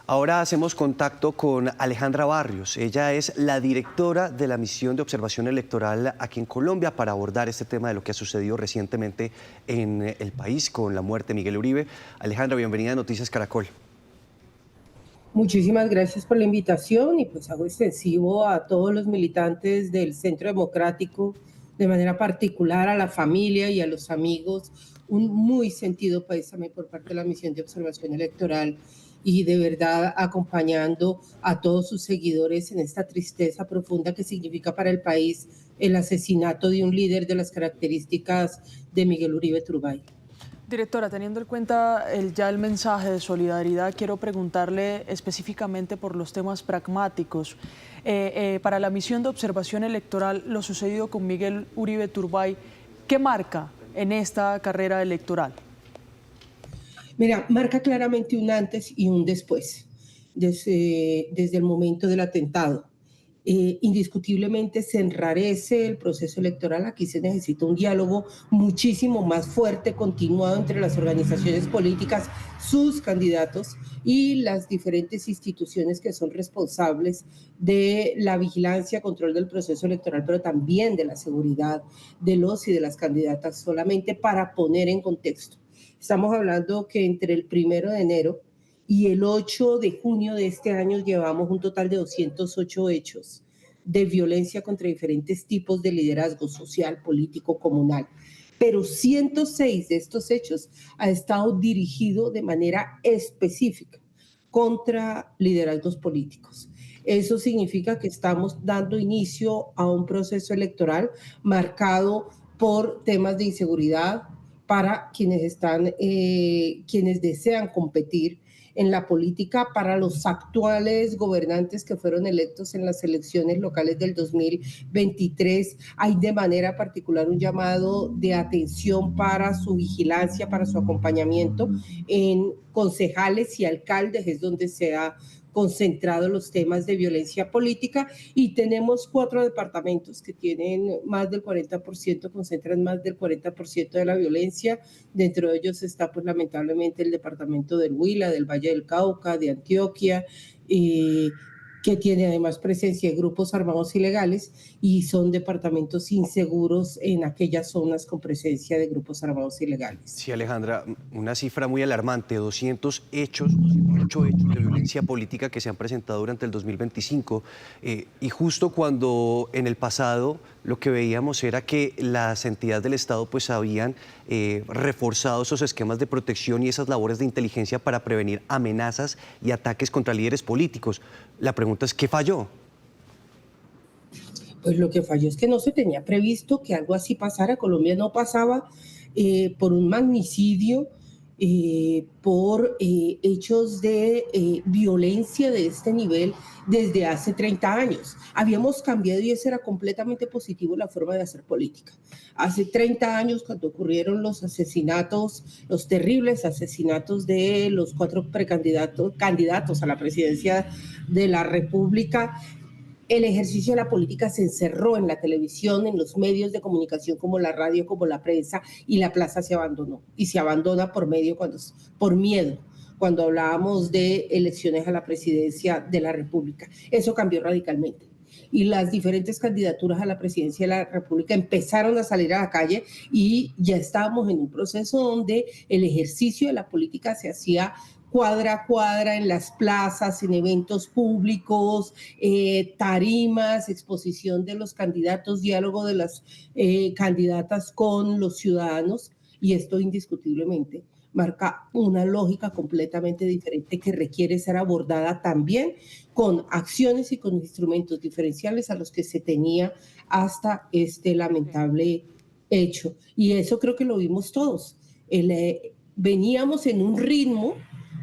Ahora hacemos contacto con Alejandra Barrios. Ella es la directora de la misión de observación electoral aquí en Colombia para abordar este tema de lo que ha sucedido recientemente en el país con la muerte de Miguel Uribe. Alejandra, bienvenida a Noticias Caracol. Muchísimas gracias por la invitación y pues hago extensivo a todos los militantes del Centro Democrático, de manera particular a la familia y a los amigos, un muy sentido pésame por parte de la misión de observación electoral y de verdad acompañando a todos sus seguidores en esta tristeza profunda que significa para el país el asesinato de un líder de las características de Miguel Uribe Turbay. Directora, teniendo en cuenta ya el mensaje de solidaridad, quiero preguntarle específicamente por los temas pragmáticos. Para la misión de observación electoral, lo sucedido con Miguel Uribe Turbay, ¿qué marca en esta carrera electoral? Mira, marca claramente un antes y un después, desde el momento del atentado. Indiscutiblemente se enrarece el proceso electoral. Aquí se necesita un diálogo muchísimo más fuerte, continuado entre las organizaciones políticas, sus candidatos y las diferentes instituciones que son responsables de la vigilancia, control del proceso electoral, pero también de la seguridad de los y de las candidatas, solamente para poner en contexto. Estamos hablando que entre el 1 de enero y el 8 de junio de este año llevamos un total de 208 hechos de violencia contra diferentes tipos de liderazgo social, político, comunal. Pero 106 de estos hechos ha estado dirigido de manera específica contra liderazgos políticos. Eso significa que estamos dando inicio a un proceso electoral marcado por temas de inseguridad para quienes desean competir en la política, para los actuales gobernantes que fueron electos en las elecciones locales del 2023. Hay de manera particular un llamado de atención para su vigilancia, para su acompañamiento en concejales y alcaldes, es donde se ha concentrado los temas de violencia política, y tenemos 4 departamentos que tienen más del 40%, concentran más del 40% de la violencia. Dentro de ellos está pues lamentablemente el departamento del Huila, del Valle del Cauca, de Antioquia, que tiene además presencia de grupos armados ilegales, y son departamentos inseguros en aquellas zonas con presencia de grupos armados ilegales. Sí, Alejandra, una cifra muy alarmante, 208 hechos de violencia política que se han presentado durante el 2025, y justo cuando en el pasado lo que veíamos era que las entidades del Estado pues habían reforzado esos esquemas de protección y esas labores de inteligencia para prevenir amenazas y ataques contra líderes políticos. La pregunta es, ¿qué falló? Pues lo que falló es que no se tenía previsto que algo así pasara. Colombia no pasaba por un magnicidio, por hechos de violencia de este nivel desde hace 30 años. Habíamos cambiado y eso era completamente positivo, la forma de hacer política. Hace 30 años, cuando ocurrieron los asesinatos, los terribles asesinatos de los 4 candidatos a la presidencia de la República, el ejercicio de la política se encerró en la televisión, en los medios de comunicación como la radio, como la prensa, y la plaza se abandonó. Y se abandona por miedo, cuando hablábamos de elecciones a la presidencia de la República. Eso cambió radicalmente. Y las diferentes candidaturas a la presidencia de la República empezaron a salir a la calle, y ya estábamos en un proceso donde el ejercicio de la política se hacía cuadra a cuadra, en las plazas, en eventos públicos, tarimas, exposición de los candidatos, diálogo de las candidatas con los ciudadanos, y esto indiscutiblemente marca una lógica completamente diferente que requiere ser abordada también con acciones y con instrumentos diferenciales a los que se tenía hasta este lamentable hecho. Y eso creo que lo vimos todos. Veníamos en un ritmo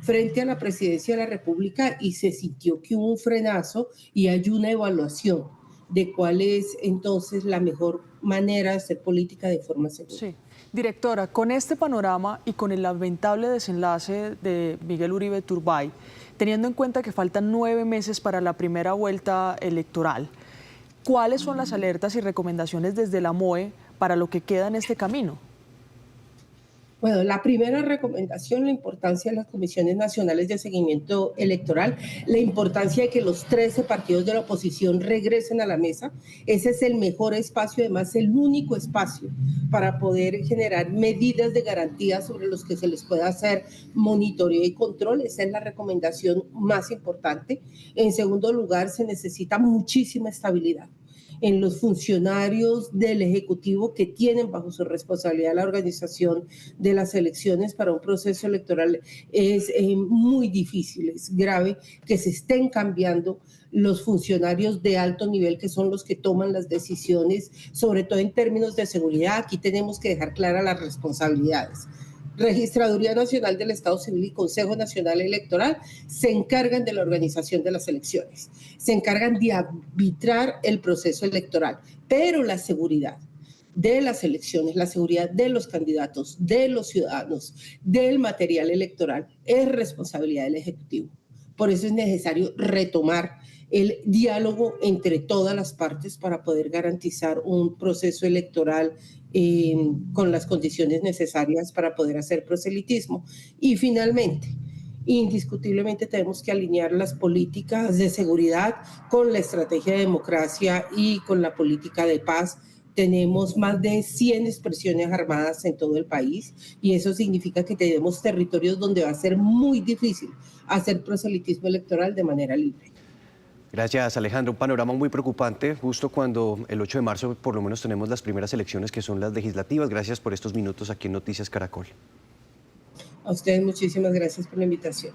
frente a la presidencia de la República y se sintió que hubo un frenazo, y hay una evaluación de cuál es entonces la mejor manera de hacer política de forma segura. Sí. Directora, con este panorama y con el lamentable desenlace de Miguel Uribe Turbay, teniendo en cuenta que faltan 9 meses para la primera vuelta electoral, ¿cuáles son las alertas y recomendaciones desde la MOE para lo que queda en este camino? Bueno, la primera recomendación, la importancia de las comisiones nacionales de seguimiento electoral, la importancia de que los 13 partidos de la oposición regresen a la mesa. Ese es el mejor espacio, además el único espacio para poder generar medidas de garantía sobre los que se les pueda hacer monitoreo y control. Esa es la recomendación más importante. En segundo lugar, se necesita muchísima estabilidad en los funcionarios del Ejecutivo que tienen bajo su responsabilidad la organización de las elecciones para un proceso electoral. Es muy difícil, es grave que se estén cambiando los funcionarios de alto nivel, que son los que toman las decisiones, sobre todo en términos de seguridad. Aquí tenemos que dejar claras las responsabilidades. Registraduría Nacional del Estado Civil y Consejo Nacional Electoral se encargan de la organización de las elecciones, se encargan de arbitrar el proceso electoral, pero la seguridad de las elecciones, la seguridad de los candidatos, de los ciudadanos, del material electoral, es responsabilidad del Ejecutivo. Por eso es necesario retomar el diálogo entre todas las partes para poder garantizar un proceso electoral con las condiciones necesarias para poder hacer proselitismo. Y finalmente, indiscutiblemente tenemos que alinear las políticas de seguridad con la estrategia de democracia y con la política de paz. Tenemos más de 100 expresiones armadas en todo el país y eso significa que tenemos territorios donde va a ser muy difícil hacer proselitismo electoral de manera libre. Gracias, Alejandro. Un panorama muy preocupante, justo cuando el 8 de marzo por lo menos tenemos las primeras elecciones que son las legislativas. Gracias por estos minutos aquí en Noticias Caracol. A ustedes muchísimas gracias por la invitación.